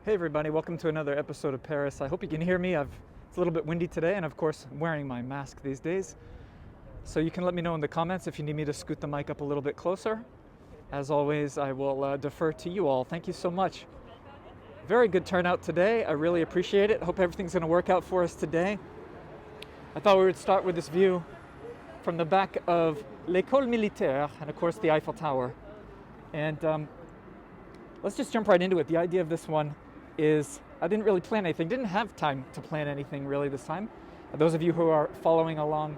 Hey everybody, welcome to another episode of Paris. I hope you can hear me. It's a little bit windy today, and of course I'm wearing my mask these days. So you can let me know in the comments if you need me to scoot the mic up a little bit closer. As always, I will defer to you all. Thank you so much. Very good turnout today. I really appreciate it. Hope everything's going to work out for us today. I thought we would start with this view from the back of l'École Militaire and of course the Eiffel Tower. And let's just jump right into it. The idea of this one is I didn't really plan anything. Didn't have time to plan anything really this time. Those of you who are following along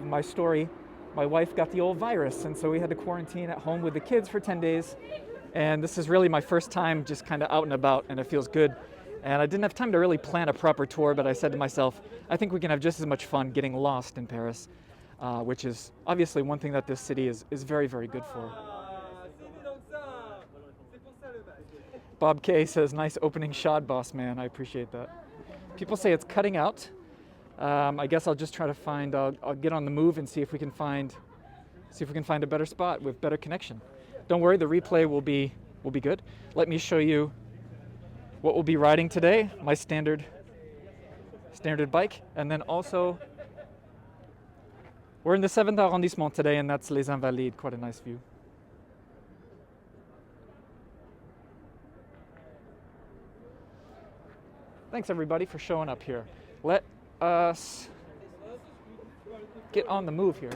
my story, my wife got the old virus, and so we had to quarantine at home with the kids for 10 days. And this is really my first time just kind of out and about, and it feels good. And I didn't have time to really plan a proper tour, but I said to myself, I think we can have just as much fun getting lost in Paris, which is obviously one thing that this city is very, very good for. Bob K says, nice opening shot, boss man. I appreciate that. People say it's cutting out. I guess I'll just try to find, I'll get on the move and see if we can find a better spot with better connection. Don't worry, the replay will be good. Let me show you what we'll be riding today, my standard bike. And then also, we're in the 7th arrondissement today, and that's Les Invalides, quite a nice view. Thanks everybody for showing up here. Let us get on the move here.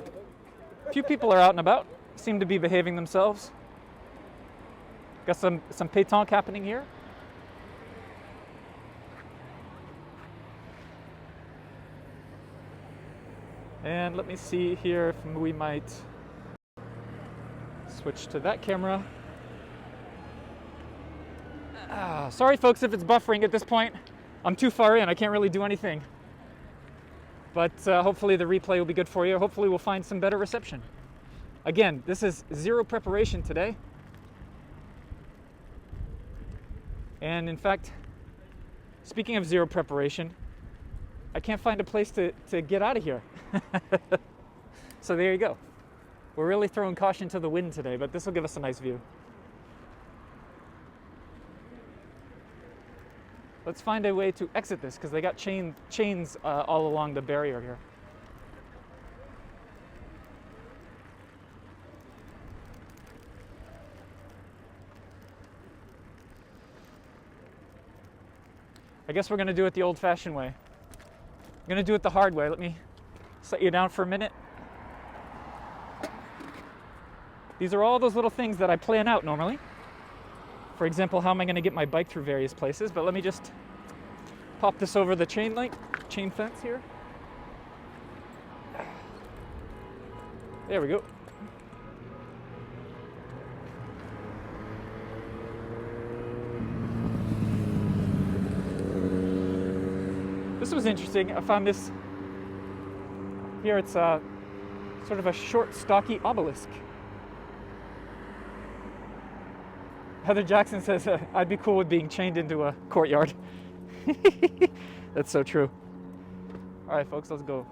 A few people are out and about, seem to be behaving themselves. Got some pétanque happening here. And let me see here if we might switch to that camera. Sorry folks if it's buffering at this point. I'm too far in, I can't really do anything. But hopefully the replay will be good for you. Hopefully we'll find some better reception. Again, this is zero preparation today. And in fact, speaking of zero preparation, I can't find a place to get out of here. So there you go. We're really throwing caution to the wind today, but this will give us a nice view. Let's find a way to exit this, because they got chains all along the barrier here. I guess we're going to do it the old-fashioned way. I'm going to do it the hard way. Let me set you down for a minute. These are all those little things that I plan out normally. For example, how am I going to get my bike through various places? But let me just pop this over the chain fence here. There we go. This was interesting. I found this here. It's sort of a short, stocky obelisk. Heather Jackson says, I'd be cool with being chained into a courtyard. That's so true. All right, folks, let's go.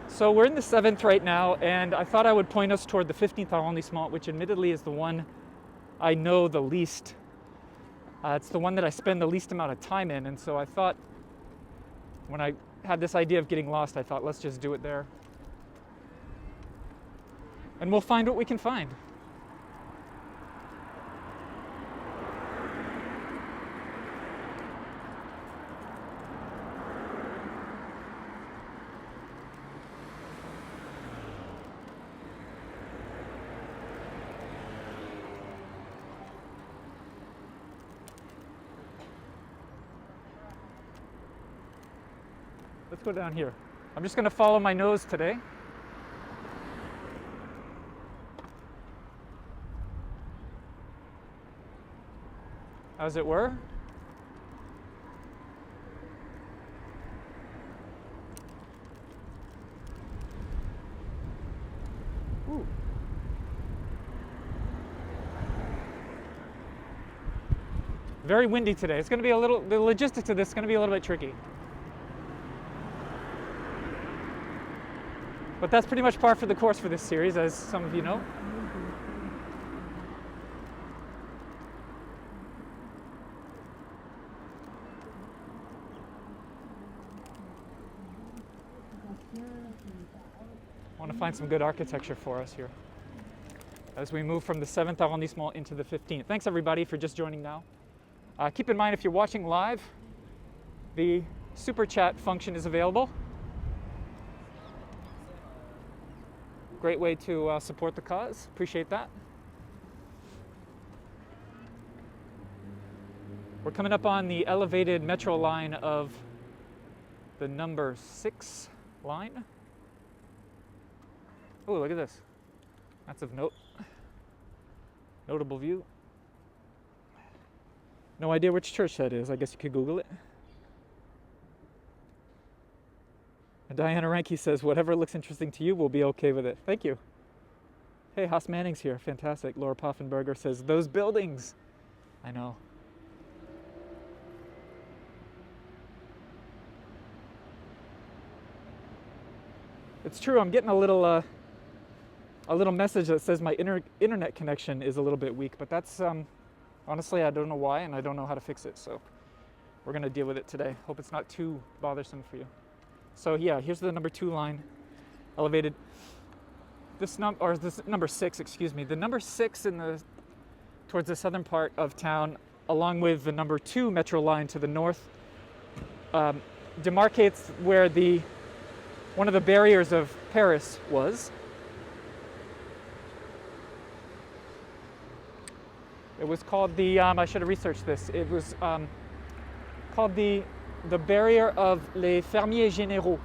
So we're in the 7th right now, and I thought I would point us toward the 15th arrondissement, which admittedly is the one I know the least. It's the one that I spend the least amount of time in, and so I thought, when I had this idea of getting lost, I thought, let's just do it there. And we'll find what we can find. Let's go down here. I'm just going to follow my nose today. As it were. Ooh. Very windy today. It's going to be the logistics of this is going to be a little bit tricky. But that's pretty much par for the course for this series, as some of you know. find some good architecture for us here as we move from the 7th arrondissement into the 15th. Thanks everybody for just joining now. Keep in mind, if you're watching live, the super chat function is available. Great way to support the cause. Appreciate that. We're coming up on the elevated metro line of the number 6 line. Oh, look at this. That's of note. Notable view. No idea which church that is. I guess you could Google it. And Diana Ranke says, whatever looks interesting to you, we'll be okay with it. Thank you. Hey, Haas Manning's here. Fantastic. Laura Poffenberger says, those buildings. I know. It's true. I'm getting a little message that says my internet connection is a little bit weak, but that's honestly, I don't know why, and I don't know how to fix it. So we're gonna deal with it today. Hope it's not too bothersome for you. So yeah, here's the number 2 line, elevated. This number 6, excuse me. The number 6 towards the southern part of town, along with the number 2 metro line to the north, demarcates where one of the barriers of Paris was. It was called the, I should have researched this. It was called the barrier of les fermiers généraux,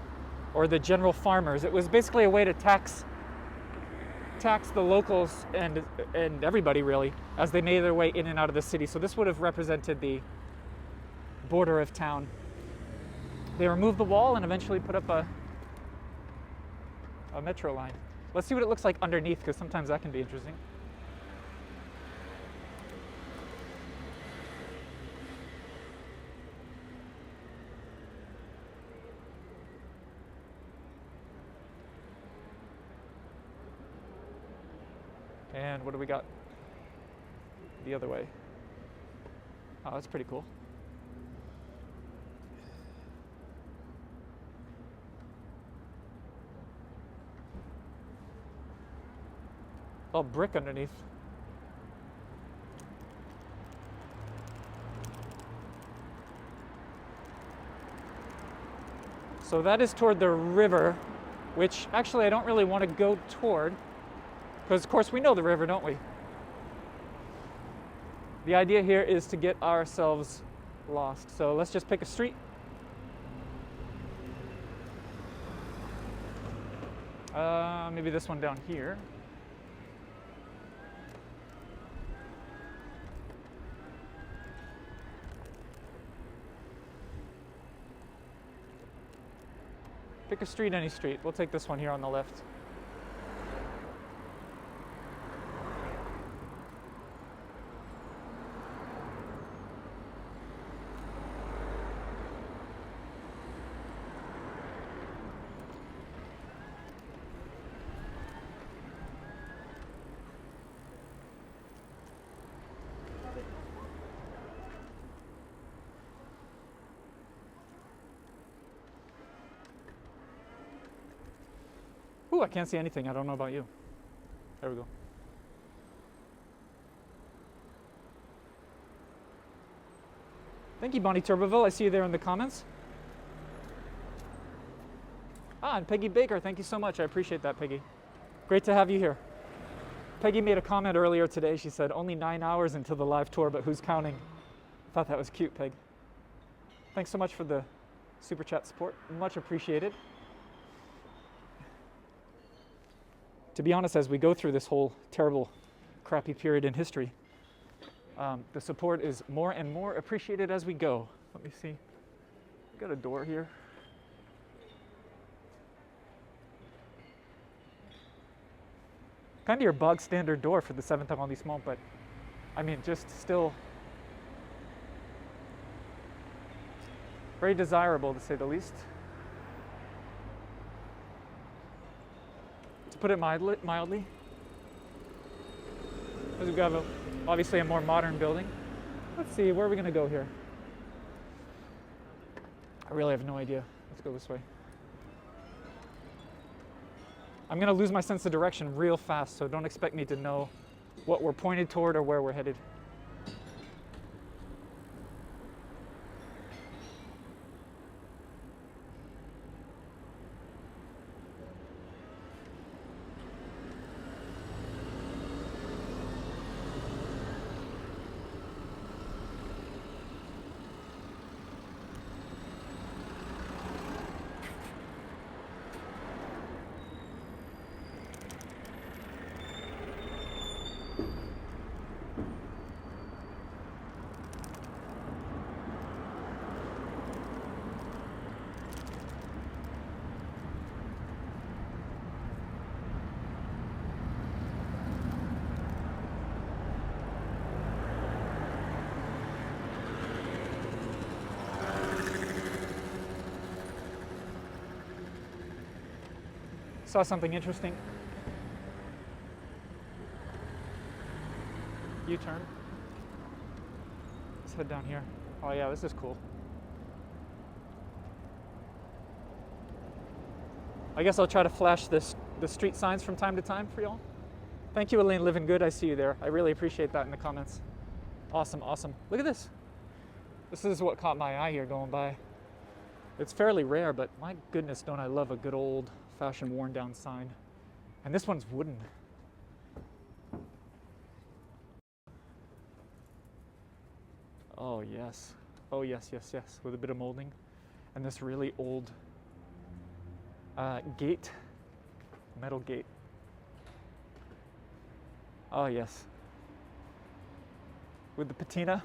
or the general farmers. It was basically a way to tax the locals and everybody really as they made their way in and out of the city. So this would have represented the border of town. They removed the wall and eventually put up a metro line. Let's see what it looks like underneath, because sometimes that can be interesting. And what do we got the other way? Oh, that's pretty cool. All brick underneath. So that is toward the river, which actually I don't really want to go toward, because of course we know the river, don't we? The idea here is to get ourselves lost. So let's just pick a street. Maybe this one down here. Pick a street, any street. We'll take this one here on the left. Ooh, I can't see anything. I don't know about you. There we go. Thank you, Bonnie Turbeville. I see you there in the comments. And Peggy Baker, thank you so much. I appreciate that, Peggy. Great to have you here. Peggy made a comment earlier today. She said, only 9 hours until the live tour, but who's counting? I thought that was cute, Peg. Thanks so much for the super chat support. Much appreciated. To be honest, as we go through this whole terrible, crappy period in history, the support is more and more appreciated as we go. Let me see. We got a door here. Kind of your bog standard door for the 7th arrondissement, but I mean, just still very desirable, to say the least. To put it mildly. We've got obviously a more modern building. Let's see, where are we going to go here? I really have no idea. Let's go this way. I'm gonna lose my sense of direction real fast, so don't expect me to know what we're pointed toward or where we're headed. Saw something interesting. U-turn. Let's head down here. Oh yeah, this is cool. I guess I'll try to flash the street signs from time to time for y'all. Thank you, Elaine Living Good. I see you there. I really appreciate that in the comments. Awesome, awesome. Look at this. This is what caught my eye here going by. It's fairly rare, but my goodness, don't I love a good old fashioned worn down sign. And this one's wooden. Oh yes. Oh yes, yes, yes. With a bit of molding. And this really old gate. Metal gate. Oh yes. With the patina.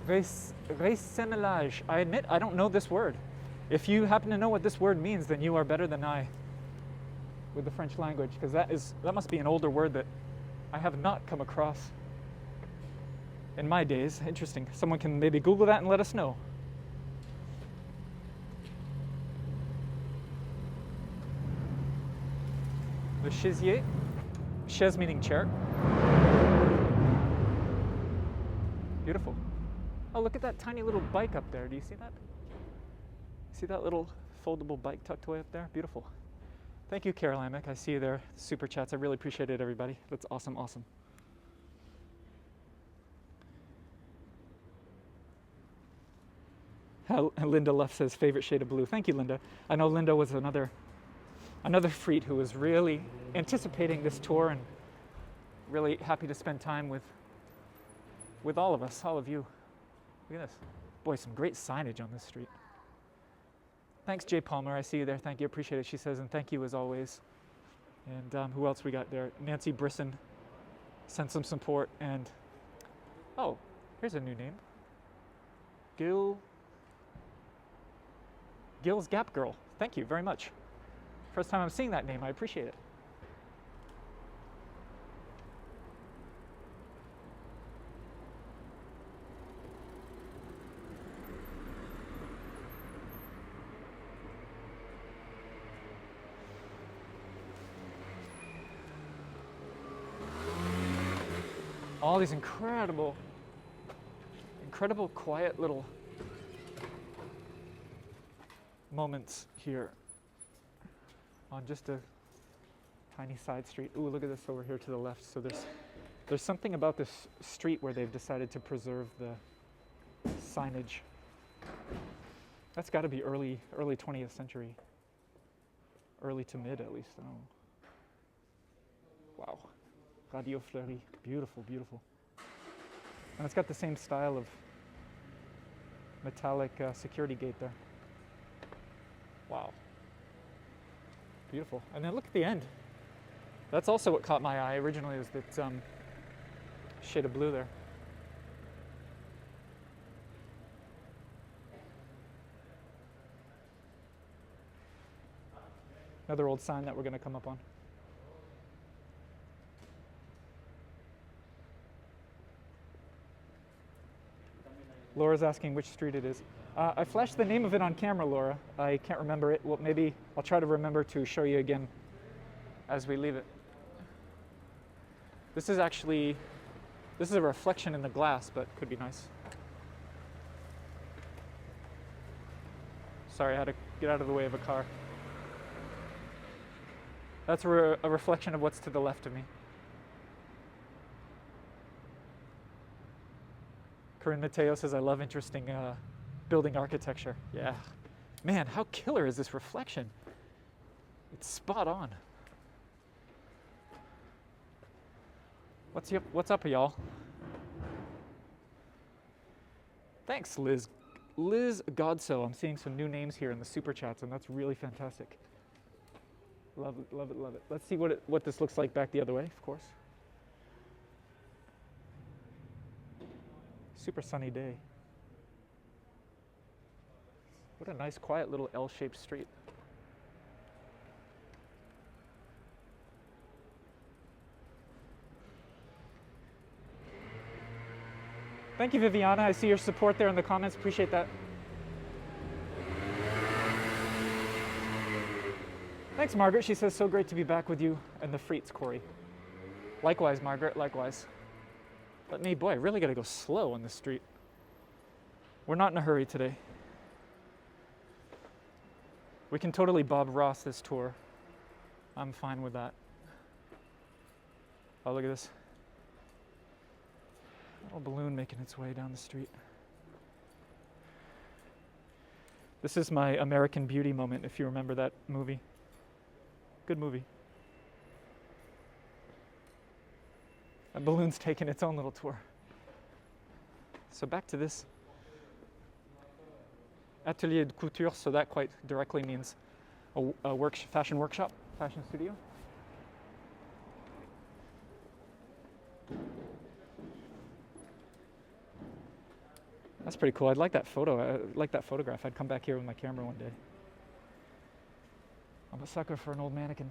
Résénelage. I admit I don't know this word. If you happen to know what this word means, then you are better than I with the French language, because that must be an older word that I have not come across in my days. Interesting. Someone can maybe Google that and let us know. Le chaisier. Chaise meaning chair. Beautiful. Oh, look at that tiny little bike up there. Do you see that? See that little foldable bike tucked away up there? Beautiful. Thank you, Carol Amick. I see you there. Super chats. I really appreciate it, everybody. That's awesome, awesome. Linda Luff says favorite shade of blue. Thank you, Linda. I know Linda was another Frye who was really anticipating this tour and really happy to spend time with all of us, all of you. Look at this. Boy, some great signage on this street. Thanks, Jay Palmer. I see you there. Thank you. Appreciate it. She says, and thank you as always. And who else we got there? Nancy Brisson sent some support. And, oh, here's a new name. Gill's Gap Girl. Thank you very much. First time I'm seeing that name. I appreciate it. All these incredible quiet little moments here on just a tiny side street. Ooh, look at this over here to the left. So there's something about this street where they've decided to preserve the signage. That's got to be early 20th century. Early to mid, at least. I don't know. Wow. Radio Fleury. Beautiful, beautiful. And it's got the same style of metallic security gate there. Wow. Beautiful. And then look at the end. That's also what caught my eye originally, was that shade of blue there. Another old sign that we're going to come up on. Laura's asking which street it is. I flashed the name of it on camera, Laura. I can't remember it. Well, maybe I'll try to remember to show you again as we leave it. This is a reflection in the glass, but could be nice. Sorry, I had to get out of the way of a car. That's a reflection of what's to the left of me. Corinne Mateo says, I love interesting building architecture. Yeah. Man, how killer is this reflection? It's spot on. What's up, y'all? Thanks, Liz. Liz Godso. I'm seeing some new names here in the super chats, and that's really fantastic. Love it, love it, love it. Let's see what this looks like back the other way, of course. Super sunny day. What a nice, quiet little L-shaped street. Thank you, Viviana. I see your support there in the comments. Appreciate that. Thanks, Margaret. She says, so great to be back with you and the Frites, Corey. Likewise, Margaret. Likewise. But me, boy, I really got to go slow on this street. We're not in a hurry today. We can totally Bob Ross this tour. I'm fine with that. Oh, look at this. Little balloon making its way down the street. This is my American Beauty moment, if you remember that movie. Good movie. A balloon's taking its own little tour. So back to this atelier de couture, so that quite directly means a fashion workshop, fashion studio. That's pretty cool. I'd like that photo. I like that photograph. I'd come back here with my camera one day. I'm a sucker for an old mannequin.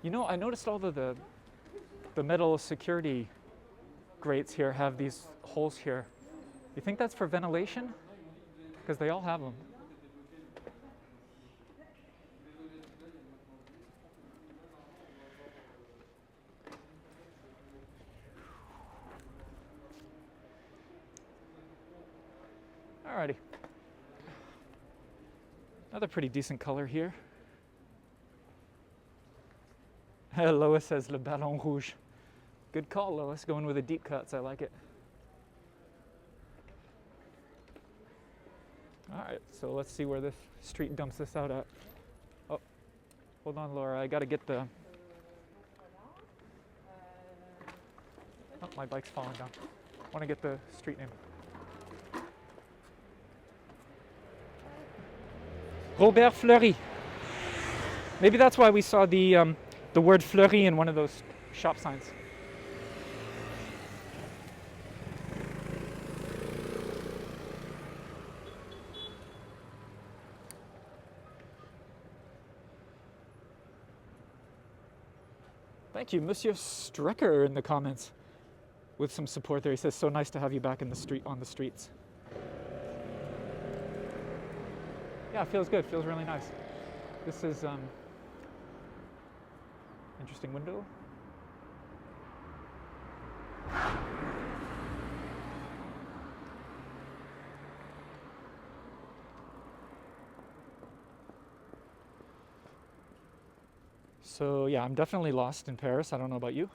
You know, I noticed all the metal security grates here have these holes here. You think that's for ventilation? Because they all have them. Alrighty. Another pretty decent color here. Lois says Le Ballon Rouge. Good call, Lois. Going with the deep cuts. I like it. Alright, so let's see where this street dumps us out at. Oh, hold on, Laura. I gotta get the... Oh, my bike's falling down. I want to get the street name. Robert Fleury. Maybe that's why we saw the word Fleury in one of those shop signs. Thank you, Monsieur Strecker, in the comments with some support there. He says, so nice to have you back in the street, on the streets. Yeah, it feels good. Feels really nice. This is interesting window. So yeah, I'm definitely lost in Paris. I don't know about you.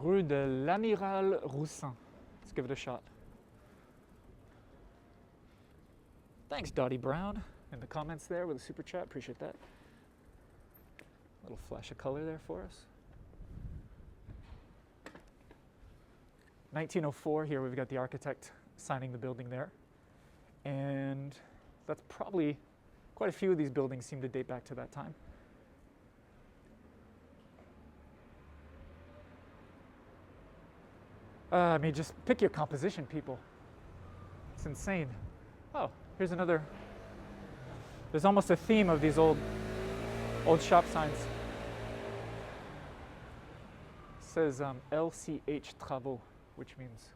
Rue de l'Amiral Roussin. Let's give it a shot. Thanks, Dottie Brown, in the comments there with a super chat. Appreciate that. Little flash of color there for us. 1904 here, we've got the architect signing the building there. And that's probably, quite a few of these buildings seem to date back to that time. I mean, just pick your composition, people. It's insane. Oh, here's another. There's almost a theme of these old shop signs. It says LCH Travaux, which means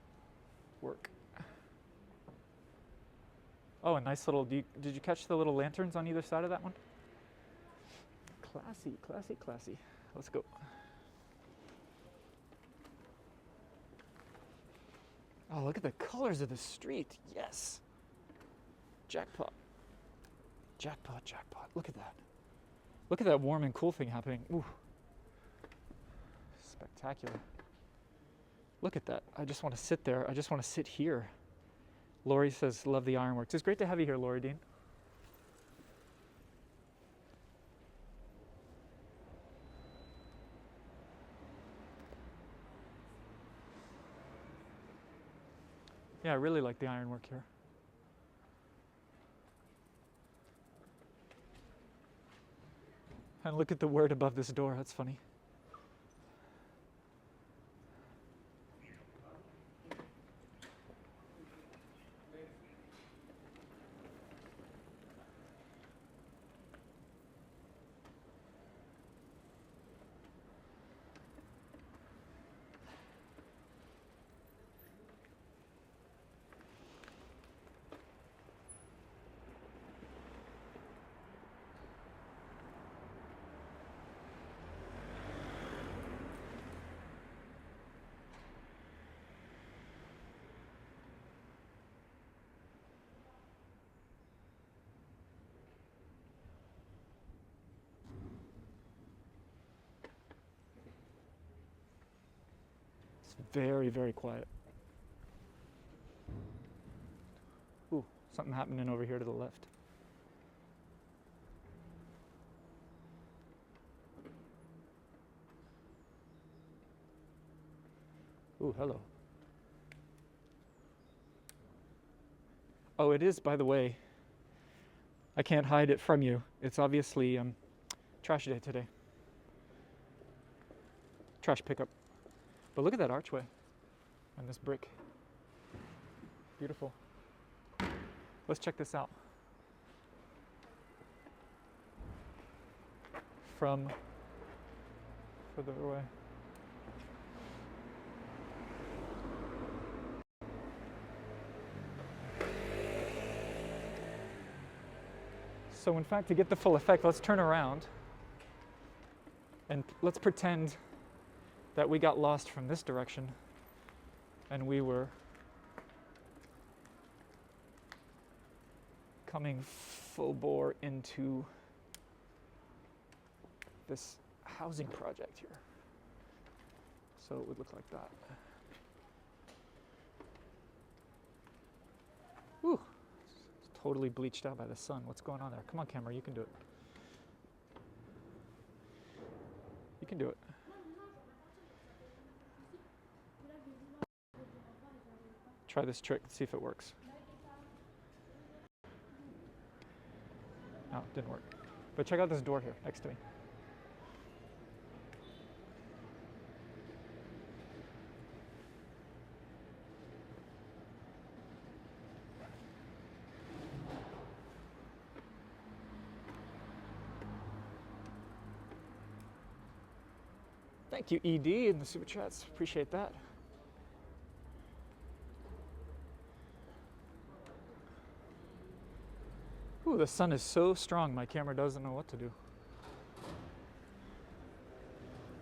work. Oh, a nice little, did you catch the little lanterns on either side of that one? Classy, classy, classy. Let's go. Oh, look at the colors of the street. Yes. Jackpot. Jackpot, jackpot. Look at that. Look at that warm and cool thing happening. Ooh. Spectacular. Look at that. I just want to sit there. I just want to sit here. Lori says, love the ironworks. It's great to have you here, Lori Dean. Yeah, I really like the ironwork here. And look at the word above this door. That's funny. Very, very quiet. Ooh, something happening over here to the left. Ooh, hello. Oh, it is, by the way. I can't hide it from you. It's obviously trash day today. Trash pickup. But look at that archway and this brick. Beautiful. Let's check this out. From further away. So in fact, to get the full effect, let's turn around and let's pretend that we got lost from this direction and we were coming full bore into this housing project here. So it would look like that. Whew, it's totally bleached out by the sun. What's going on there? Come on, camera, you can do it. You can do it. Try this trick, see if it works. No, it didn't work. But check out this door here next to me. Thank you, ED, in the super chats. Appreciate that. Ooh, the sun is so strong, my camera doesn't know what to do.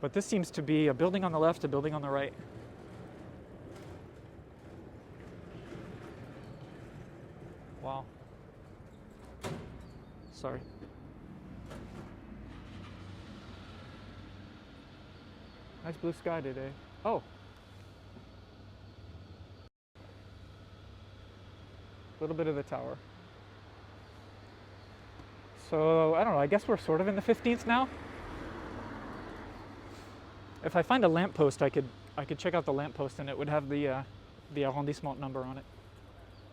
But this seems to be a building on the left, a building on the right. Wow. Sorry. Nice blue sky today. Oh. A little bit of the tower. So, I don't know, I guess we're sort of in the 15th now. If I find a lamppost, I could check out the lamppost and it would have the arrondissement number on it.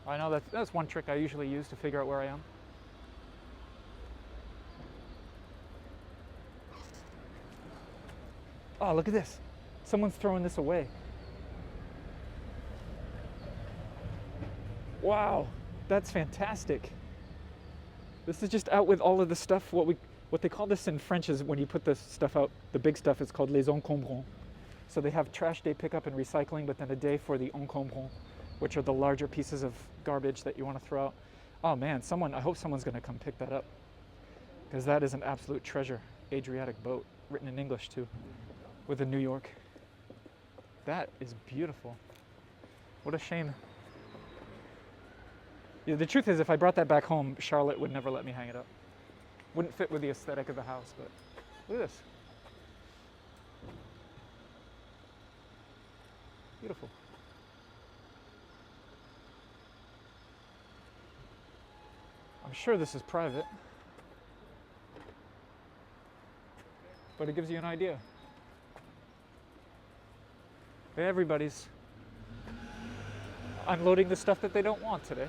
I know that's one trick I usually use to figure out where I am. Oh, look at this. Someone's throwing this away. Wow, that's fantastic. This is just out with all of the stuff. What they call this in French is when you put this stuff out, the big stuff is called les encombrants. So they have trash day pickup and recycling, but then a day for the encombrants, which are the larger pieces of garbage that you want to throw out. Oh man, I hope someone's gonna come pick that up, because that is an absolute treasure. Adriatic boat, written in English too, with a New York. That is beautiful. What a shame. Yeah, the truth is, if I brought that back home, Charlotte would never let me hang it up. Wouldn't fit with the aesthetic of the house, but look at this. Beautiful. I'm sure this is private, but it gives you an idea. Everybody's unloading the stuff that they don't want today.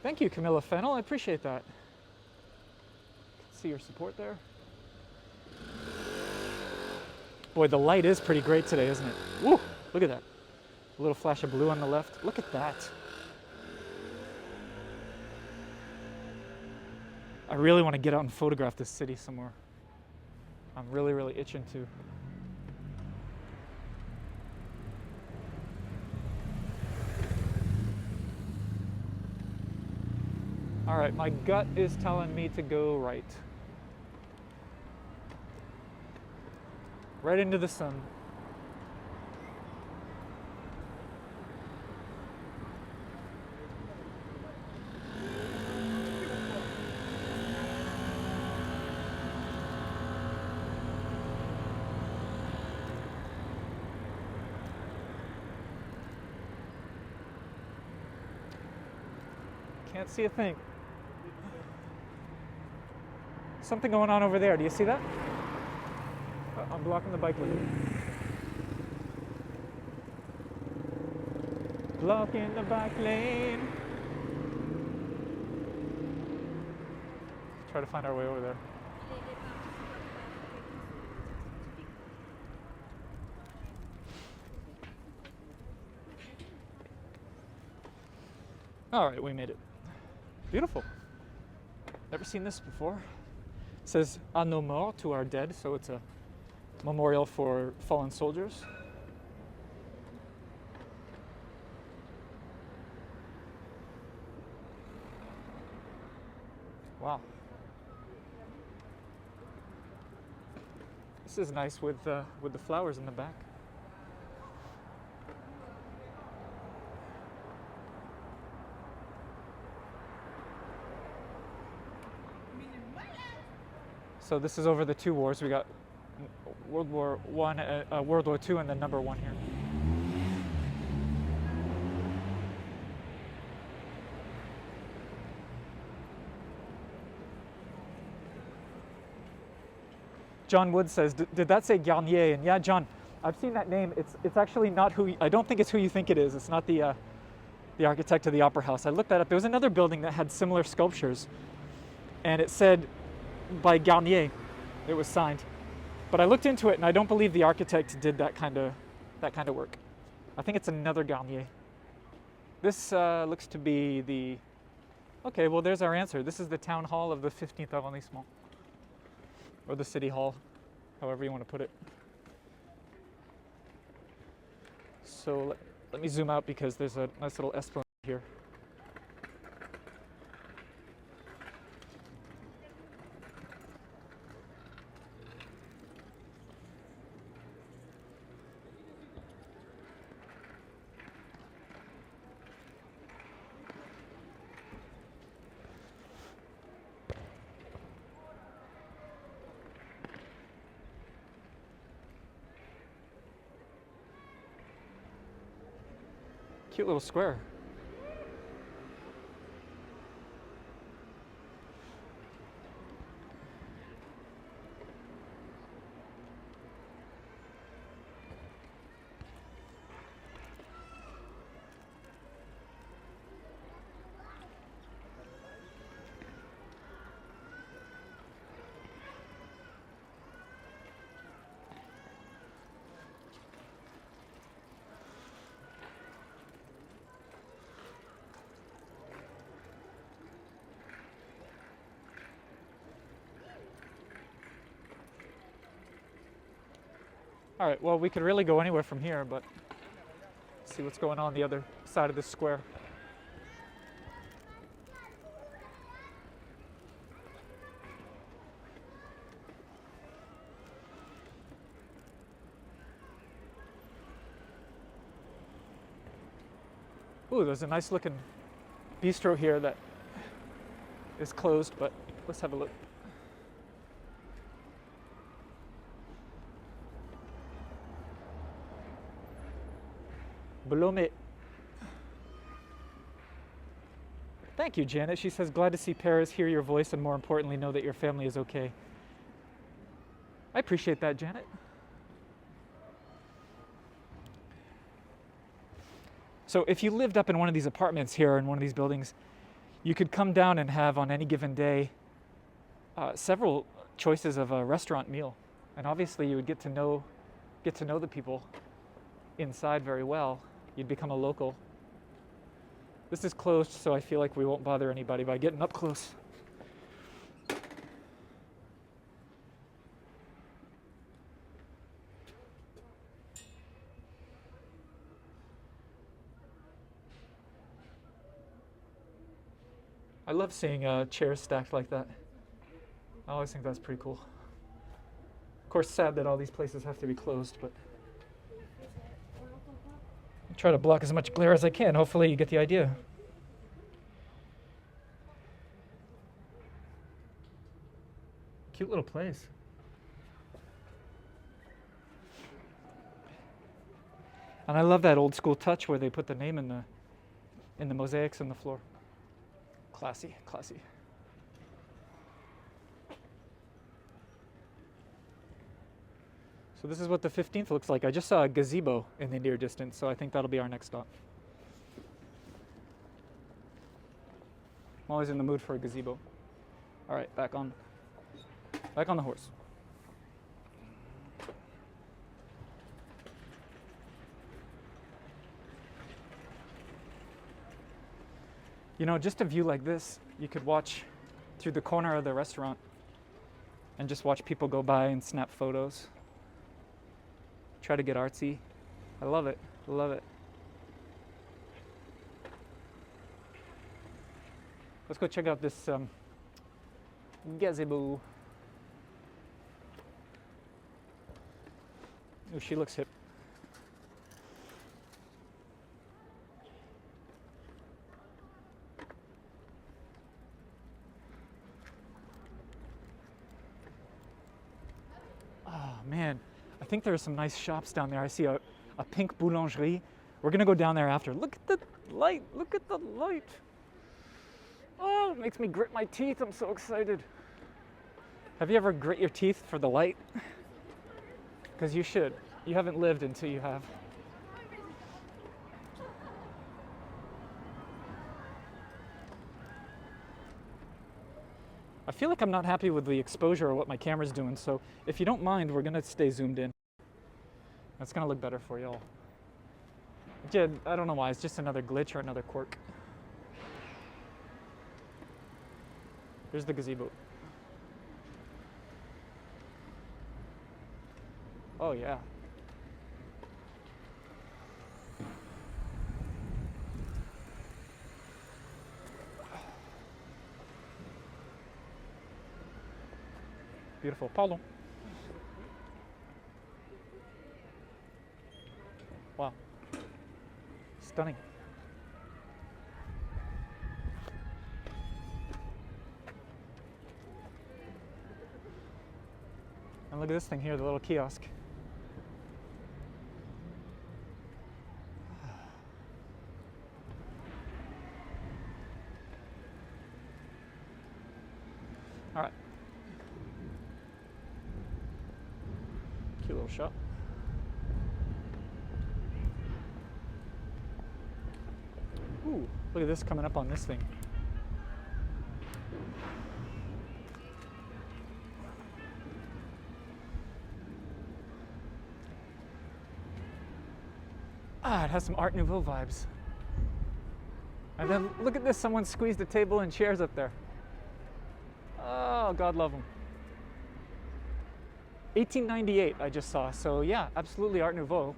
Thank you, Camilla Fennel. I appreciate that. See your support there. Boy, the light is pretty great today, isn't it? Woo! Look at that. A little flash of blue on the left. Look at that. I really want to get out and photograph this city some more. I'm really, really itching to. All right, my gut is telling me to go right. Right into the sun. Can't see a thing. Something going on over there. Do you see that? I'm blocking the bike lane. Blocking the bike lane. Try to find our way over there. All right, we made it. Beautiful. Never seen this before. It says "A nos morts," to our dead, so it's a memorial for fallen soldiers. Wow. This is nice with the flowers in the back. So this is over the two wars. We got World War I, World War II, and then number one here. John Wood says, did that say Garnier? And yeah, John, I've seen that name. It's actually not I don't think it's who you think it is. It's not the architect of the Opera House. I looked that up. There was another building that had similar sculptures, and it said by Garnier. It was signed. But I looked into it, and I don't believe the architect did that kind of work. I think it's another Garnier. This looks to be the... Okay, well, there's our answer. This is the town hall of the 15th arrondissement. Or the city hall, however you want to put it. So let me zoom out because there's a nice little esplanade here. Cute little square. All right, well, we could really go anywhere from here, but let's see what's going on the other side of this square. Ooh, there's a nice looking bistro here that is closed, but let's have a look. Bolome. Thank you, Janet. She says, glad to see Paris, hear your voice, and more importantly, know that your family is okay. I appreciate that, Janet. So if you lived up in one of these apartments here in one of these buildings, you could come down and have on any given day several choices of a restaurant meal. And obviously you would get to know the people inside very well. You'd become a local. This is closed, so I feel like we won't bother anybody by getting up close. I love seeing chairs stacked like that. I always think that's pretty cool. Of course, sad that all these places have to be closed, but I'll try to block as much glare as I can. Hopefully you get the idea. Cute little place. And I love that old school touch where they put the name in the mosaics on the floor. Classy, classy. So this is what the 15th looks like. I just saw a gazebo in the near distance, so I think that'll be our next stop. I'm always in the mood for a gazebo. All right, back on the horse. You know, just a view like this, you could watch through the corner of the restaurant and just watch people go by and snap photos. Try to get artsy. I love it. I love it. Let's go check out this gazebo. Oh, she looks hip. Man, I think there are some nice shops down there. I see a pink boulangerie. We're gonna go down there after. Look at the light, look at the light. Oh, it makes me grit my teeth. I'm so excited. Have you ever grit your teeth for the light? Because you should. You haven't lived until you have. I feel like I'm not happy with the exposure or what my camera's doing, so if you don't mind, we're gonna stay zoomed in. That's gonna look better for y'all. Yeah, I don't know why, it's just another glitch or another quirk. Here's the gazebo. Oh yeah. Beautiful. Pardon. Wow. Stunning. And look at this thing here, the little kiosk. All right. Cute little shop. Ooh, look at this coming up on this thing. Ah, it has some Art Nouveau vibes. And then look at this, someone squeezed a table and chairs up there. Oh, God love them. 1898 I just saw. So yeah, absolutely Art Nouveau.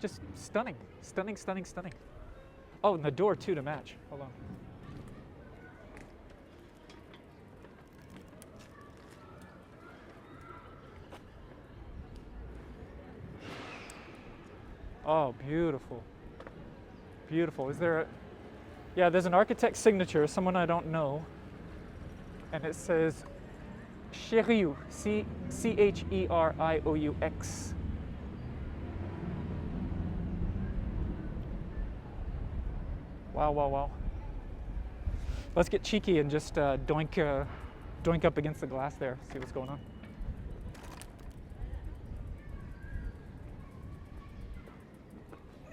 Just stunning, stunning, stunning, stunning. Oh, and the door too to match. Hold on. Oh, beautiful. Beautiful. Is there a... Yeah, there's an architect's signature, someone I don't know. And it says Cherioux, Cherioux. Wow, wow, wow. Let's get cheeky and just doink up against the glass there, see what's going on.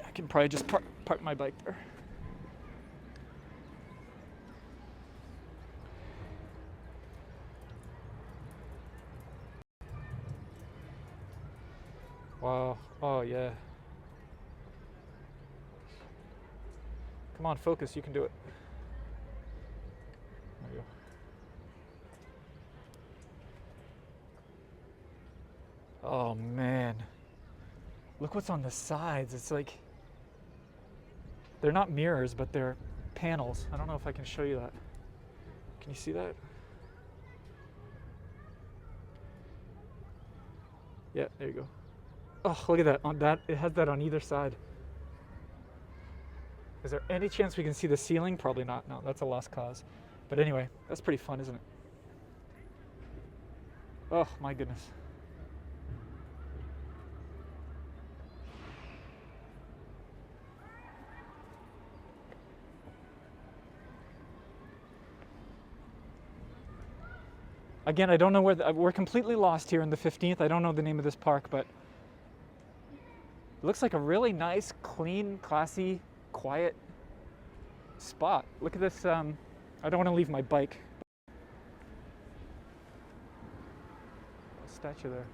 I can probably just park my bike there. Wow. Oh, yeah. Come on, focus. You can do it. There you go. Oh, man. Look what's on the sides. It's like... They're not mirrors, but they're panels. I don't know if I can show you that. Can you see that? Yeah, there you go. Oh, look at that. On that, it has that on either side. Is there any chance we can see the ceiling? Probably not. No, that's a lost cause. But anyway, that's pretty fun, isn't it? Oh, my goodness. Again, I don't know where we're completely lost here in the 15th. I don't know the name of this park, but it looks like a really nice, clean, classy, quiet spot. Look at this. I don't want to leave my bike. A statue there.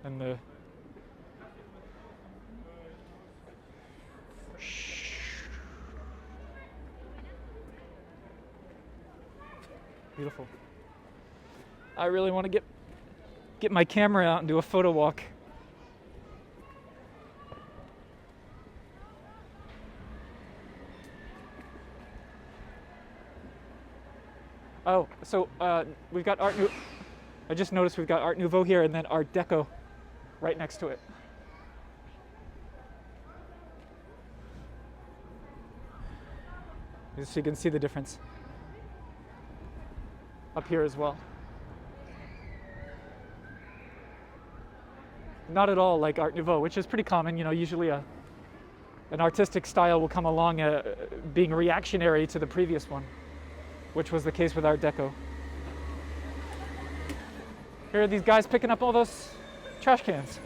And the beautiful. I really want to get my camera out and do a photo walk. Oh, so we've got Art Nouveau. I just noticed we've got Art Nouveau here and then Art Deco right next to it. So you can see the difference up here as well. Not at all like Art Nouveau, which is pretty common. You know, usually an artistic style will come along being reactionary to the previous one, which was the case with Art Deco. Here are these guys picking up all those trash cans.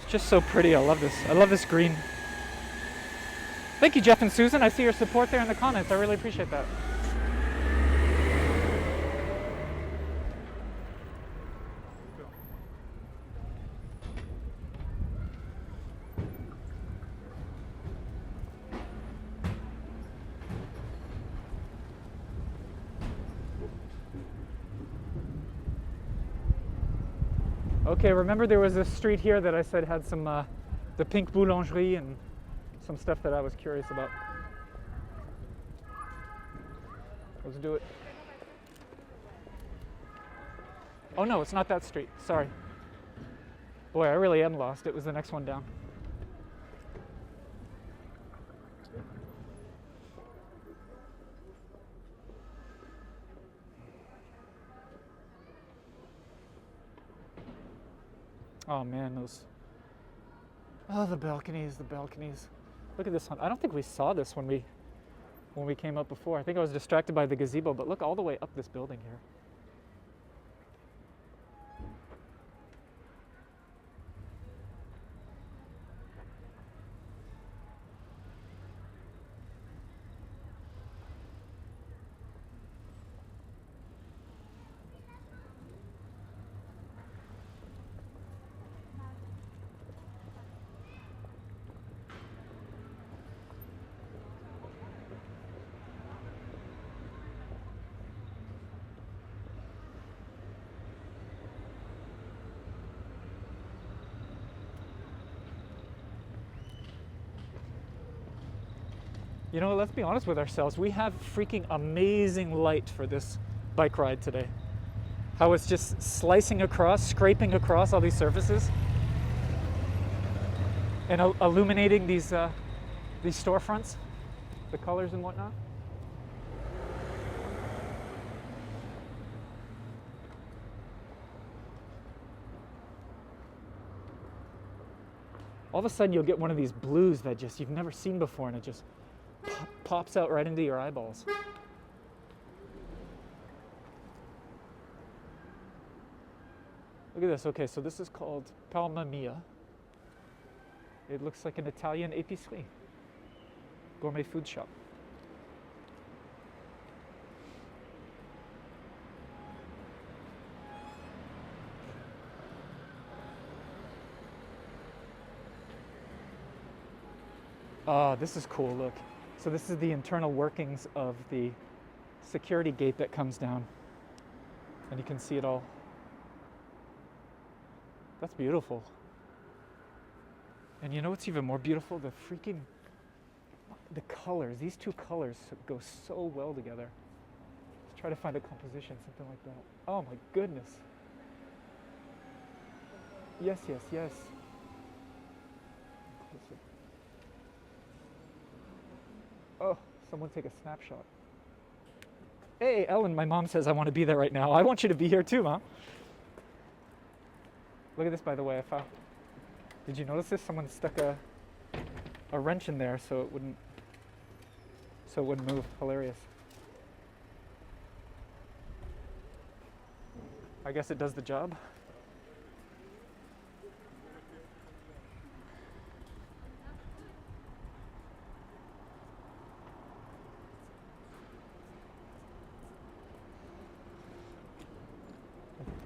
It's just so pretty. I love this. I love this green. Thank you, Jeff and Susan. I see your support there in the comments. I really appreciate that. Okay, remember there was this street here that I said had some, the Pink Boulangerie and some stuff that I was curious about. Let's do it. Oh no, it's not that street. Sorry. Boy, I really am lost. It was the next one down. Oh man, those. Oh, the balconies, the balconies. Look at this one. I don't think we saw this when we came up before. I think I was distracted by the gazebo, but look all the way up this building here. You know, let's be honest with ourselves. We have freaking amazing light for this bike ride today. How it's just slicing across, scraping across all these surfaces, and illuminating these storefronts, the colors and whatnot. All of a sudden you'll get one of these blues that just you've never seen before, and it just pops out right into your eyeballs. Look at this. Okay, so this is called Palma Mia. It looks like an Italian épicerie, gourmet food shop. Oh, this is cool, look. So this is the internal workings of the security gate that comes down. And you can see it all. That's beautiful. And you know what's even more beautiful? The colors. These two colors go so well together. Let's try to find a composition, something like that. Oh my goodness. Yes, yes, yes. Oh, someone take a snapshot. Hey, Ellen, my mom says I want to be there right now. I want you to be here too, Mom. Look at this, by the way. I found. Did you notice this? Someone stuck a wrench in there so it wouldn't move. Hilarious. I guess it does the job.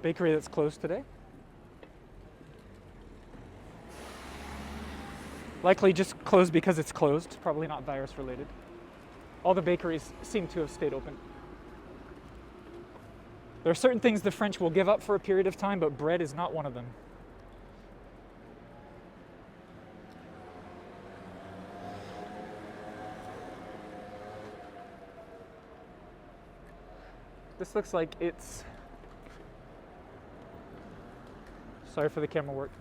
Bakery that's closed today. Likely just closed because it's closed, probably not virus related. All the bakeries seem to have stayed open. There are certain things the French will give up for a period of time, but bread is not one of them. This looks like it's... Sorry for the camera work.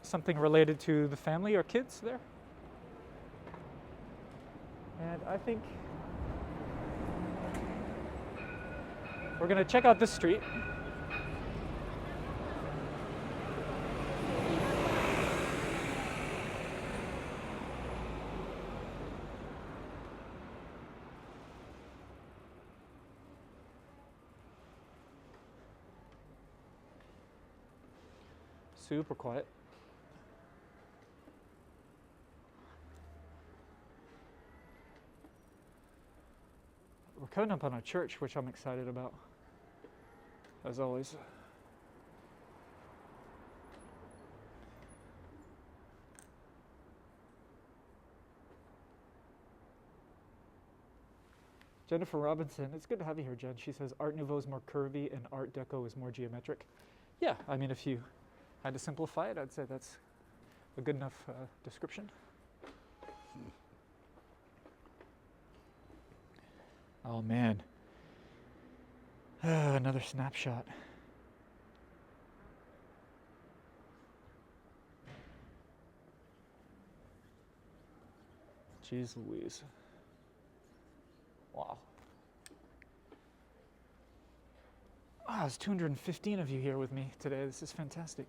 Something related to the family or kids there. And I think we're going to check out this street. Super quiet. We're coming up on a church, which I'm excited about, as always. Jennifer Robinson, it's good to have you here, Jen. She says Art Nouveau is more curvy and Art Deco is more geometric. Yeah, I mean, if you had to simplify it, I'd say that's a good enough description. Oh man, another snapshot. Jeez Louise. Wow. Wow, there's 215 of you here with me today. This is fantastic.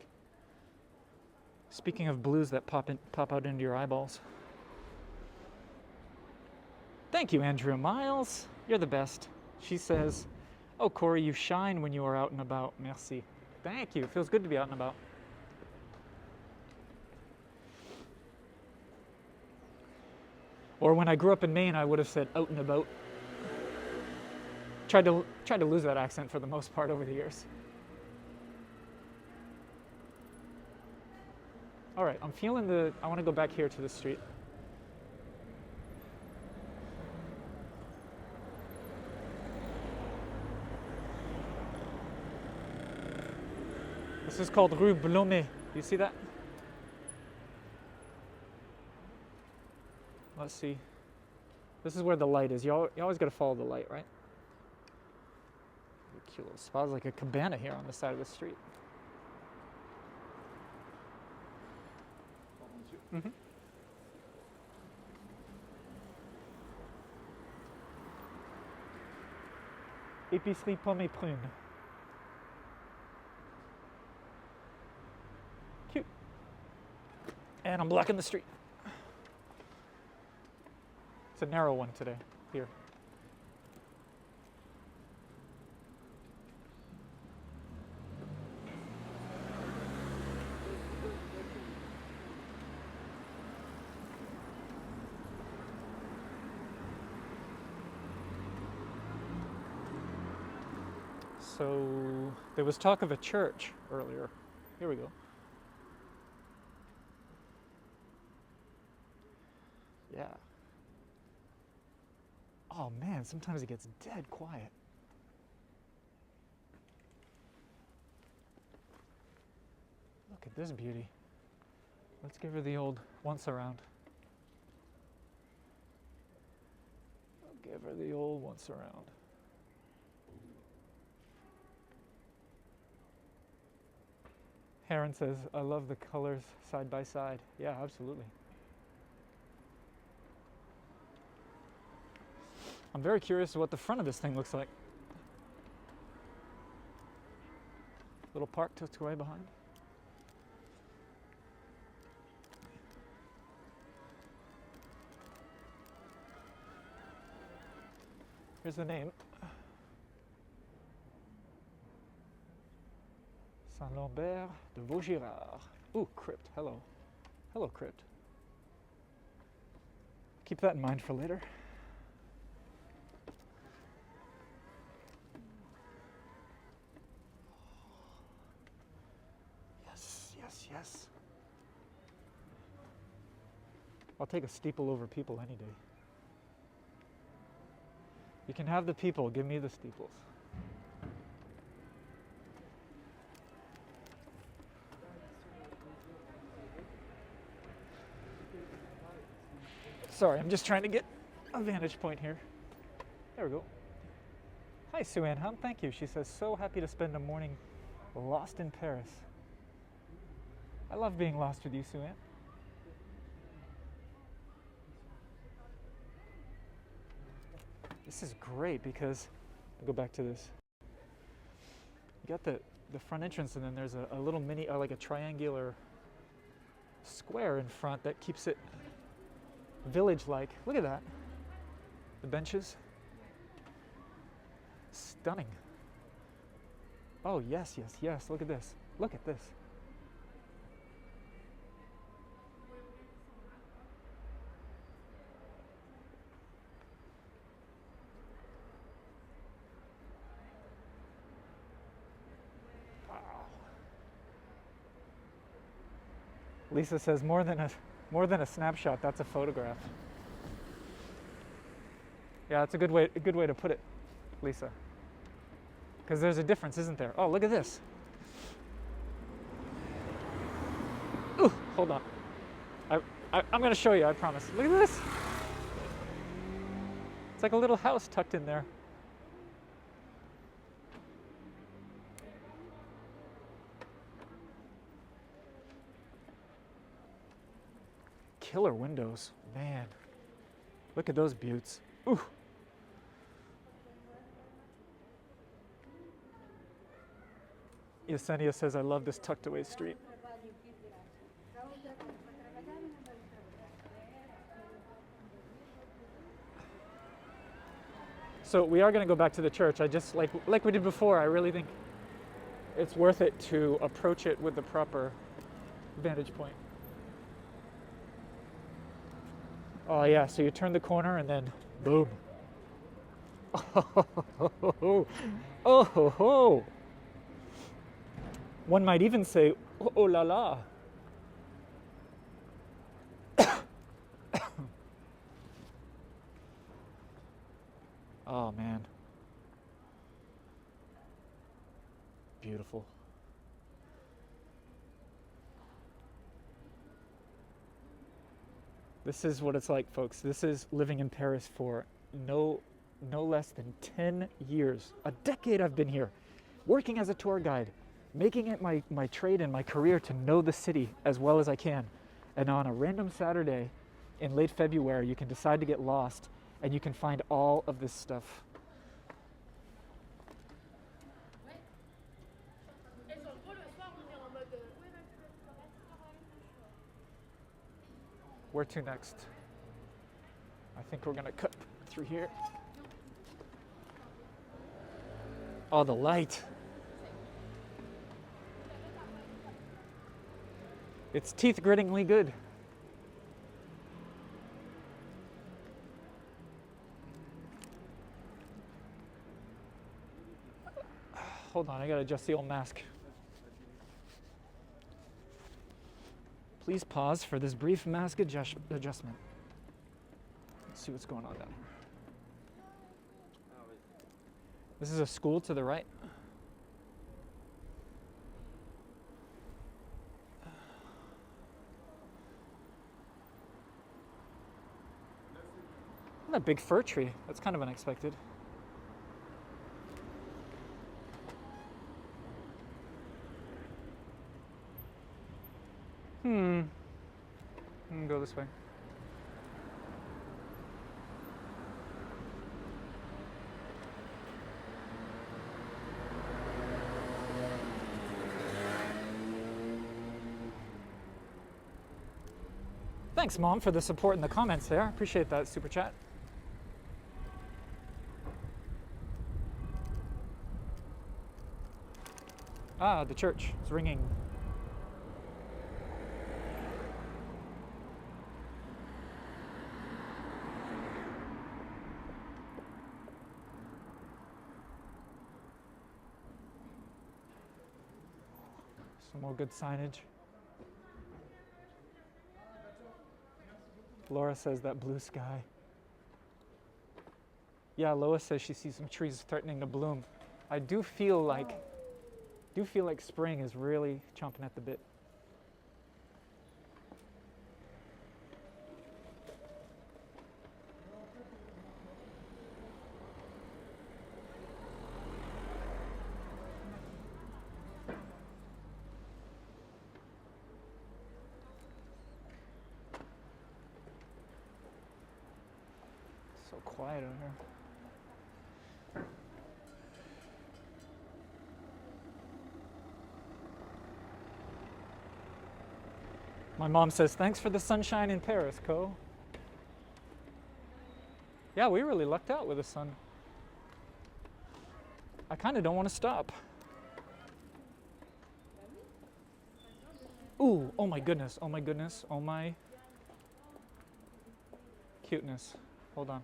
Speaking of blues that pop out into your eyeballs. Thank you, Andrew Miles. You're the best. She says, oh, Corey, you shine when you are out and about. Merci. Thank you. It feels good to be out and about. Or when I grew up in Maine, I would have said out and about. Tried to lose that accent for the most part over the years. All right, I'm feeling I want to go back here to the street. This is called Rue Blomet. You see that? Let's see. This is where the light is. You always got to follow the light, right? Cute little spot. It's like a cabana here on the side of the street. Mm-hmm. Épicerie Pomme et Prune. Cute. And I'm blocking the street. It's a narrow one today, here. So there was talk of a church earlier. Here we go. Yeah. Oh man, sometimes it gets dead quiet. Look at this beauty. Let's give her the old once around. I'll give her the old once around. Heron says, I love the colors side by side. Yeah, absolutely. I'm very curious what the front of this thing looks like. Little park tucked away behind. Here's the name. Saint-Lambert de Vaugirard. Ooh, crypt. Hello. Hello, crypt. Keep that in mind for later. Yes, yes, yes. I'll take a steeple over people any day. You can have the people, give me the steeples. Sorry, I'm just trying to get a vantage point here. There we go. Hi, Sue-Ann Hunt. Thank you. She says, so happy to spend a morning lost in Paris. I love being lost with you, Sue-Ann. This is great because, I'll go back to this. You got the front entrance and then there's a little mini, like a triangular square in front that keeps it village-like. Look at that. The benches. Stunning. Oh, yes, yes, yes. Look at this. Look at this. Wow. Lisa says more than a snapshot, that's a photograph. Yeah, that's a good way to put it, Lisa. Because there's a difference, isn't there? Oh, look at this. Ooh, hold on. I'm going to show you, I promise. Look at this. It's like a little house tucked in there. Killer windows, man. Look at those buttes. Ooh. Yesenia says, I love this tucked away street. So we are going to go back to the church. I just, like we did before, I really think it's worth it to approach it with the proper vantage point. Oh yeah, so you turn the corner and then boom. Oh, oh, ho, ho. One might even say, oh, oh la la. Oh man. Beautiful. This is what it's like, folks. This is living in Paris for no less than 10 years. A decade I've been here, working as a tour guide, making it my trade and my career to know the city as well as I can. And on a random Saturday in late February, you can decide to get lost and you can find all of this stuff. Where to next? I think we're gonna cut through here. Oh, the light. It's teeth-grittingly good. Hold on, I gotta adjust the old mask. Please pause for this brief mask adjustment. Let's see what's going on down here. This is a school to the right. And a big fir tree. That's kind of unexpected. Go this way. Thanks, Mom, for the support in the comments there. Appreciate that super chat. Ah, the church. It's ringing. Some more good signage. Laura says that blue sky. Yeah, Lois says she sees some trees threatening to bloom. I do feel like spring is really chomping at the bit. So quiet out here. My mom says, thanks for the sunshine in Paris, Co. Yeah, we really lucked out with the sun. I kind of don't want to stop. Ooh, oh my goodness, oh my goodness, oh my cuteness. Hold on.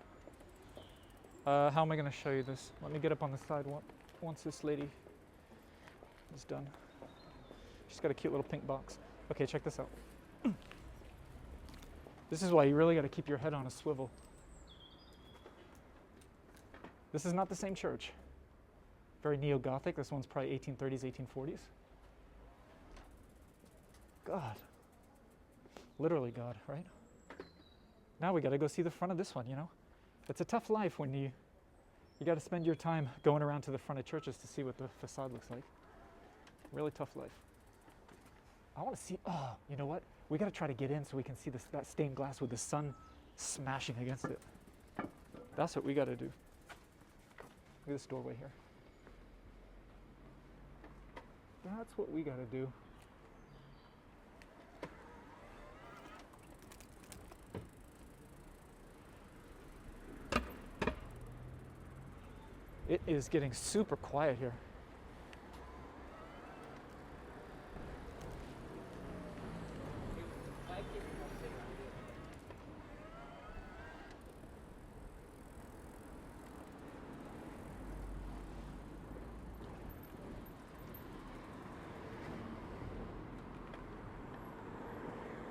How am I going to show you this? Let me get up on the side once this lady is done. She's got a cute little pink box. Okay, check this out. This is why you really got to keep your head on a swivel. This is not the same church. Very neo-Gothic. This one's probably 1830s, 1840s. God. Literally God, right? Now we got to go see the front of this one, you know? It's a tough life when you got to spend your time going around to the front of churches to see what the facade looks like. Really tough life. I want to see, oh, you know what? We got to try to get in so we can see that stained glass with the sun smashing against it. That's what we got to do. Look at this doorway here. That's what we got to do. It is getting super quiet here.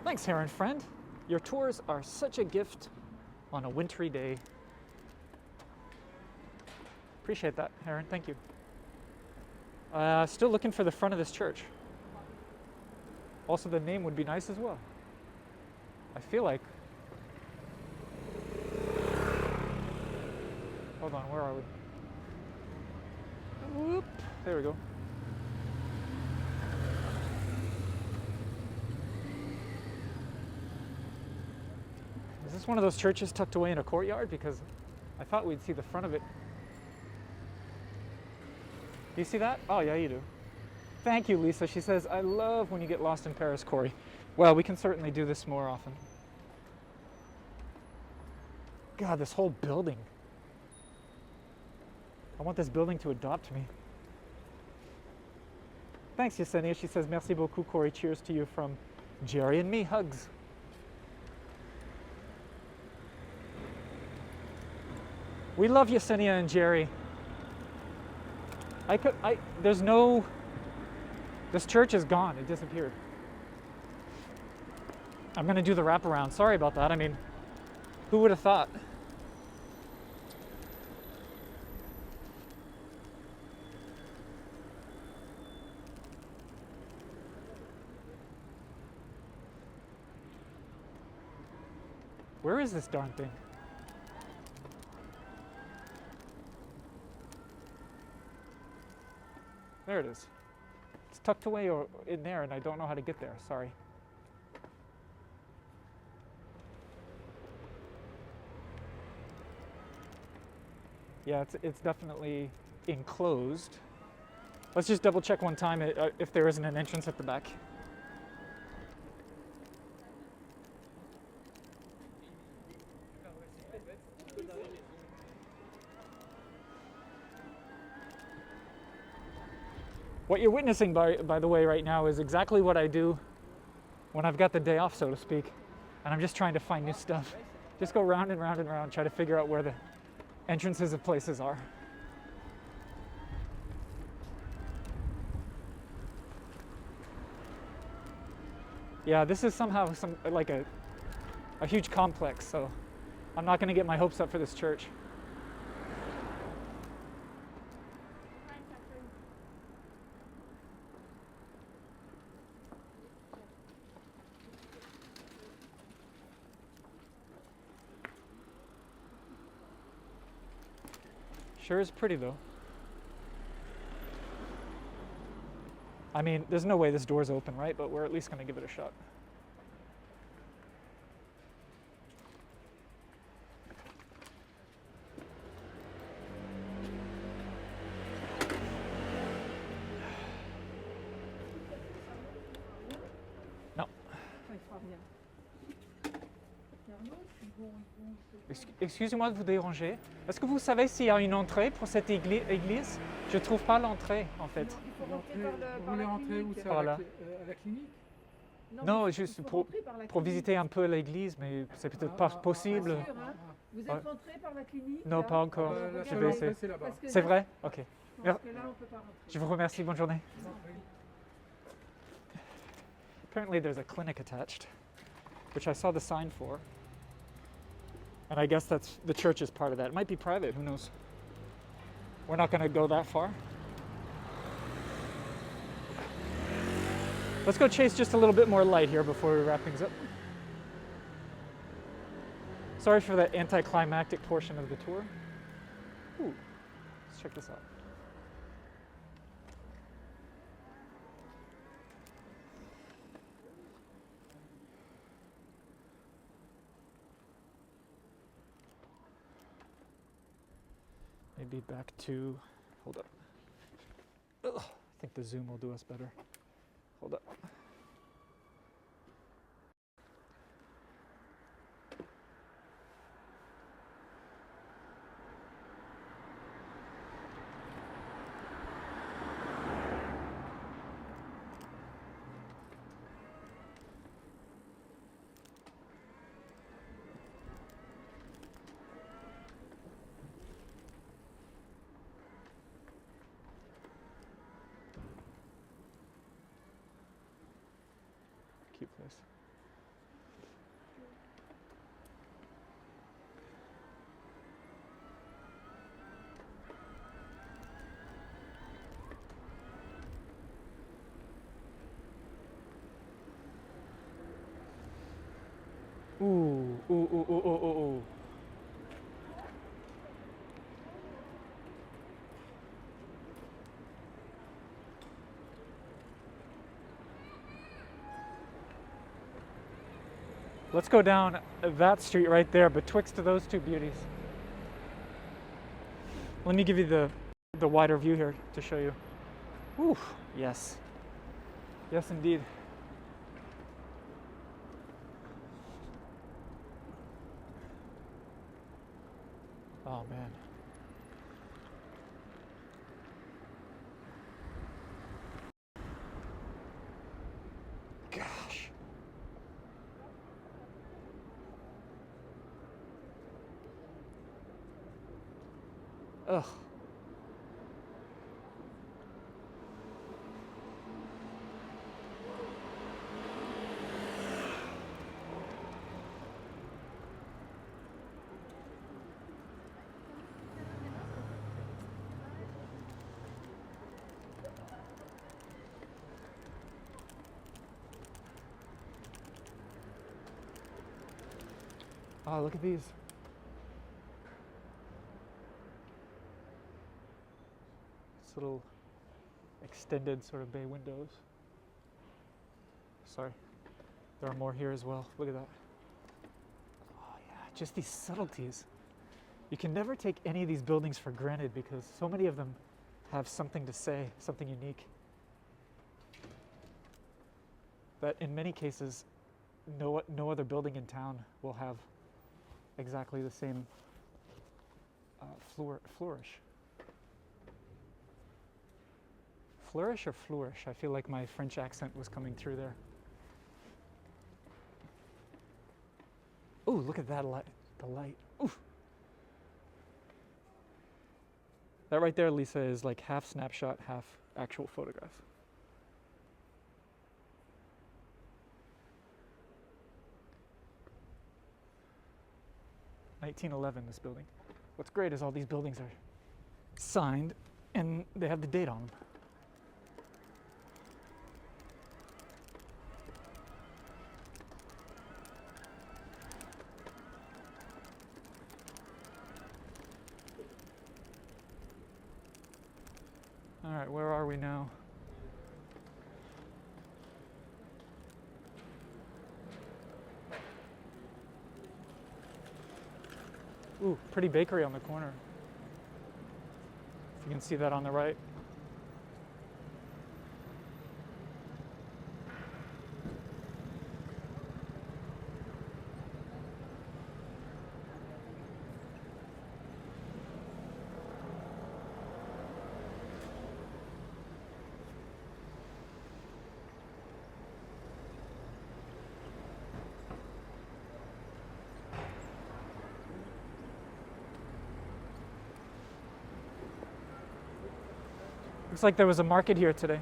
Thanks, Heron friend. Your tours are such a gift on a wintry day. Appreciate that, Heron. Thank you. Still looking for the front of this church. Also, the name would be nice as well. I feel like Hold on, where are we? Whoop, there we go. Is this one of those churches tucked away in a courtyard? Because I thought we'd see the front of it. Do you see that? Oh yeah, you do. Thank you, Lisa. She says, I love when you get lost in Paris, Corey. Well, we can certainly do this more often. God, this whole building. I want this building to adopt me. Thanks, Yesenia. She says, merci beaucoup, Corey. Cheers to you from Jerry and me. Hugs. We love Yesenia and Jerry. This church is gone. It disappeared. I'm going to do the wraparound. Sorry about that. I mean, who would have thought? Where is this darn thing? There it is. It's tucked away or in there, and I don't know how to get there. Sorry. Yeah, it's definitely enclosed. Let's just double check one time if there isn't an entrance at the back. What you're witnessing, by the way, right now is exactly what I do when I've got the day off, so to speak, and I'm just trying to find new stuff. Just go round and round and round, try to figure out where the entrances of places are. Yeah, this is somehow like a huge complex, so I'm not going to get my hopes up for this church. Sure is pretty though. I mean, there's no way this door's open, right? But we're at least going to give it a shot. No. Excusez-moi de vous déranger. Est-ce que vous savez s'il y a une entrée pour cette église? Je ne trouve pas l'entrée, en fait. Il faut rentrer par la clinique. Par là. À la clinique? Non, juste pour visiter un peu l'église, mais c'est peut-être pas possible. Pas sûr, hein. Vous êtes rentré par la clinique? Non, là? pas encore. Je vais essayer. C'est là, vrai? Ok. parce que là, on peut pas rentrer. Je vous remercie. Bonne journée. Apparently there's a clinic attached, which I saw the sign for. And I guess that's the church is part of that. It might be private, who knows? We're not going to go that far. Let's go chase just a little bit more light here before we wrap things up. Sorry for the anticlimactic portion of the tour. Ooh, let's check this out. Maybe back to, hold up. Ugh, I think the zoom will do us better. Hold up. Cute place. Ooh, ooh, ooh, ooh, ooh, ooh, ooh. Let's go down that street right there betwixt those two beauties. Let me give you the wider view here to show you. Ooh, yes. Yes, indeed. Oh, man. Gosh. Ugh. Oh, look at these. This little extended sort of bay windows. Sorry. There are more here as well. Look at that. Oh yeah, just these subtleties. You can never take any of these buildings for granted because so many of them have something to say, something unique. That in many cases, no other building in town will have exactly the same flourish. Flourish or flourish? I feel like my French accent was coming through there. Ooh, look at that light. The light. Ooh. That right there, Lisa, is like half snapshot, half actual photograph. (1911) this building. What's great is all these buildings are signed and they have the date on them. All right, where are we now? Ooh, pretty bakery on the corner. If you can see that on the right. Looks like there was a market here today.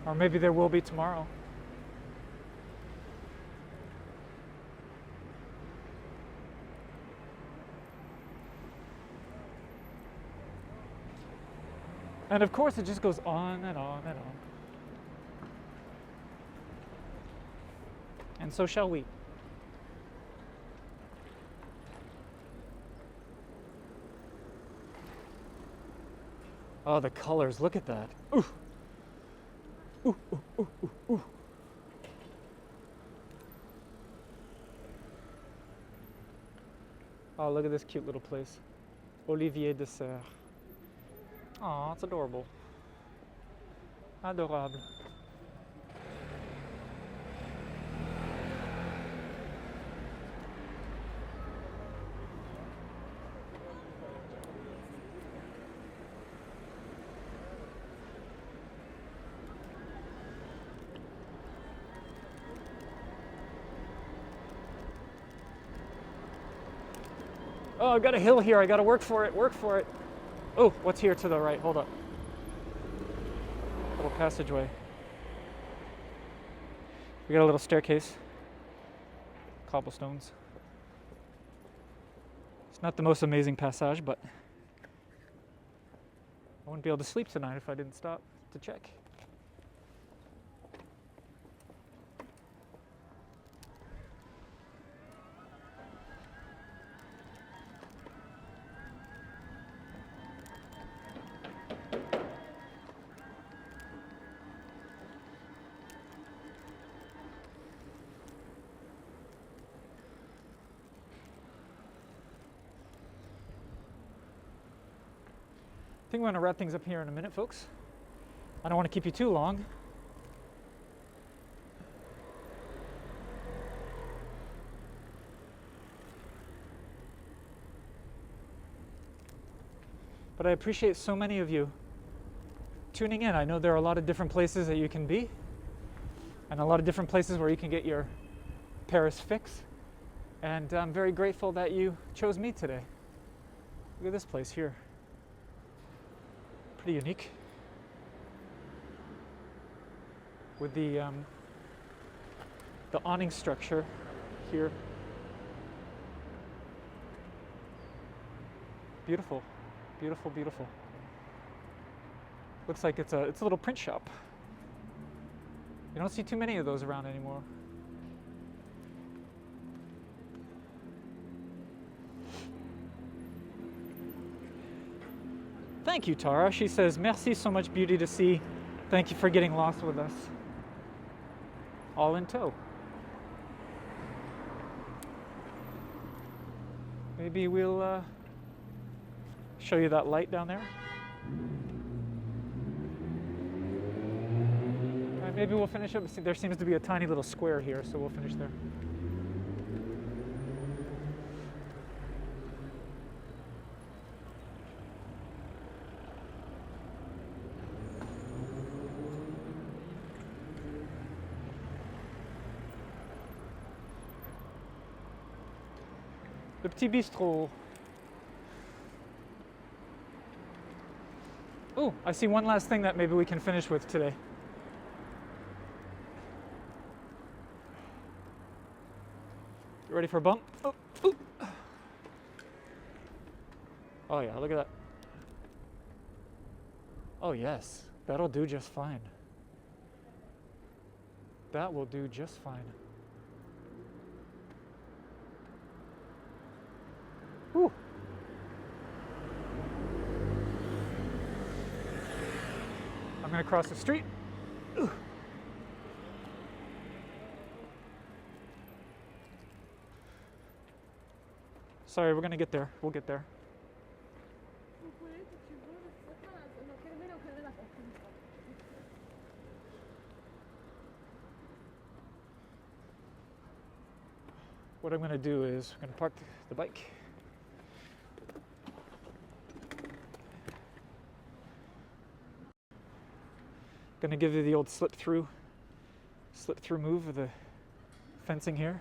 Or maybe there will be tomorrow. And of course it just goes on and on and on. And so shall we. Oh, the colors, look at that. Ooh. Ooh, ooh, ooh, ooh, ooh. Oh, look at this cute little place. Olivier de Serre. Oh, it's adorable. Adorable. Oh, I've got a hill here. I got to work for it. Work for it. Oh, what's here to the right? Hold up. Little passageway. We got a little staircase. Cobblestones. It's not the most amazing passage, but I wouldn't be able to sleep tonight if I didn't stop to check. I think we're going to wrap things up here in a minute, folks. I don't want to keep you too long. But I appreciate so many of you tuning in. I know there are a lot of different places that you can be, and a lot of different places where you can get your Paris fix. And I'm very grateful that you chose me today. Look at this place here. Pretty unique. With the awning structure here. Beautiful, beautiful, beautiful. Looks like it's a little print shop. You don't see too many of those around anymore. Thank you, Tara. She says, merci, so much beauty to see. Thank you for getting lost with us. All in tow. Maybe we'll show you that light down there. Maybe we'll finish up. There seems to be a tiny little square here, so we'll finish there. Le petit bistrot. Oh, I see one last thing that maybe we can finish with today. You ready for a bump? Oh, ooh. Oh yeah, look at that. Oh yes, that'll do just fine. That will do just fine. Whew. I'm going to cross the street. Ooh. Sorry, we're going to get there. We'll get there. What I'm going to do is I'm going to park the bike. Going to give you the old slip through move of the fencing here.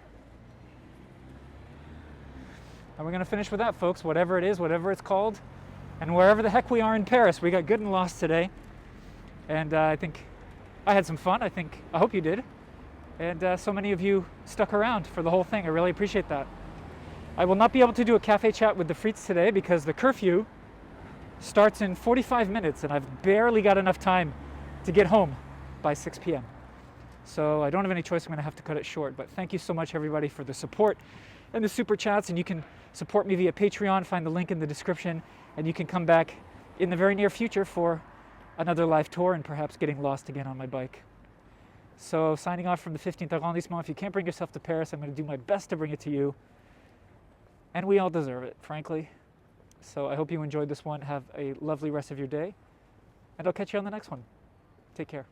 And we're going to finish with that, folks, whatever it is, whatever it's called, and wherever the heck we are in Paris. We got good and lost today, and I think I had some fun. I hope you did, and so many of you stuck around for the whole thing. I really appreciate that. I will not be able to do a cafe chat with the Frites today because the curfew starts in 45 minutes, and I've barely got enough time to get home by 6 p.m. So I don't have any choice. I'm going to have to cut it short. But thank you so much, everybody, for the support and the super chats. And you can support me via Patreon. Find the link in the description. And you can come back in the very near future for another live tour and perhaps getting lost again on my bike. So signing off from the 15th arrondissement. If you can't bring yourself to Paris, I'm going to do my best to bring it to you. And we all deserve it, frankly. So I hope you enjoyed this one. Have a lovely rest of your day. And I'll catch you on the next one. Take care.